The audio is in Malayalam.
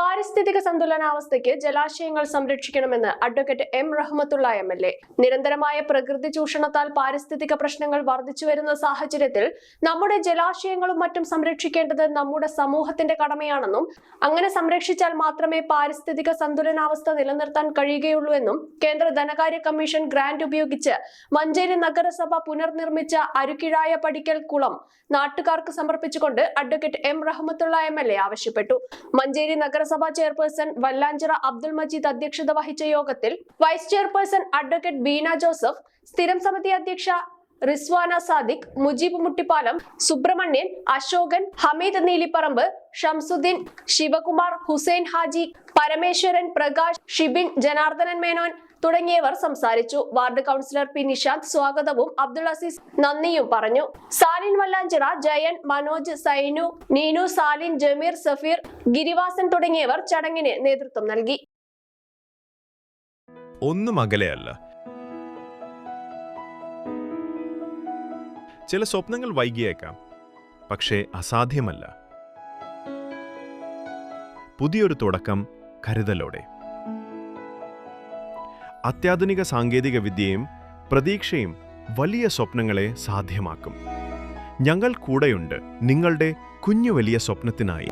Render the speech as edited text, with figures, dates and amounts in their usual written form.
പാരിസ്ഥിതിക സന്തുലനാവസ്ഥയ്ക്ക് ജലാശയങ്ങൾ സംരക്ഷിക്കണമെന്ന് അഡ്വക്കേറ്റ് എം റഹ്മത്തുള്ള എം.എൽ.എ. നിരന്തരമായ പ്രകൃതി ചൂഷണത്താൽ പാരിസ്ഥിതിക പ്രശ്നങ്ങൾ വർദ്ധിച്ചുവരുന്ന സാഹചര്യത്തിൽ നമ്മുടെ ജലാശയങ്ങളും മറ്റും സംരക്ഷിക്കേണ്ടത് നമ്മുടെ സമൂഹത്തിന്റെ കടമയാണെന്നും അങ്ങനെ സംരക്ഷിച്ചാൽ മാത്രമേ പാരിസ്ഥിതിക സന്തുലനാവസ്ഥ നിലനിർത്താൻ കഴിയുകയുള്ളൂ എന്നും കേന്ദ്ര ധനകാര്യ കമ്മീഷൻ ഗ്രാന്റ് ഉപയോഗിച്ച് മഞ്ചേരി നഗരസഭ പുനർനിർമ്മിച്ച അരുക്കിഴായ പടിക്കൽ കുളം നാട്ടുകാർക്ക് സമർപ്പിച്ചുകൊണ്ട് അഡ്വക്കേറ്റ് എം റഹ്മത്തുള്ള എം.എൽ.എ. ആവശ്യപ്പെട്ടു. മഞ്ചേരി നഗരസഭാ ചെയർപേഴ്സൺ വല്ലാഞ്ചിറ അബ്ദുൾ മജീദ് അധ്യക്ഷത വഹിച്ച യോഗത്തിൽ vice chairperson advocate Beena Joseph, സ്ഥിരം സമിതി അധ്യക്ഷ റിസ്വാന സാദിഖ്, മുജീബ് മുട്ടിപ്പാലം, സുബ്രഹ്മണ്യൻ, അശോകൻ, ഹമീദ് നീലിപ്പറമ്പ്, ഷംസുദ്ദീൻ, ശിവകുമാർ, ഹുസൈൻ ഹാജി, പരമേശ്വരൻ, പ്രകാശ്, ഷിബിൻ, ജനാർദ്ദനൻ മേനോൻ തുടങ്ങിയവർ സംസാരിച്ചു. വാർഡ് കൗൺസിലർ പി നിഷാന്ത് സ്വാഗതവും അബ്ദുൾ അസീസ് നന്ദിയും പറഞ്ഞു. സാലിൻ വല്ലാഞ്ചിറ, ജയൻ, മനോജ്, സൈനു, നീനു, സാലിൻ, ജമീർ, സഫീർ, ഗിരിവാസൻ തുടങ്ങിയവർ ചടങ്ങിന് നേതൃത്വം നൽകി. ഒന്നും അകലെയല്ല. ചില സ്വപ്നങ്ങൾ വൈകിയേക്കാം, പക്ഷേ അസാധ്യമല്ല. പുതിയൊരു തുടക്കം കരുതലോടെ. അത്യാധുനിക സാങ്കേതിക വിദ്യയും പ്രതീക്ഷയും വലിയ സ്വപ്നങ്ങളെ സാധ്യമാക്കും. ഞങ്ങൾ കൂടെയുണ്ട് നിങ്ങളുടെ കുഞ്ഞു വലിയ സ്വപ്നത്തിനായി.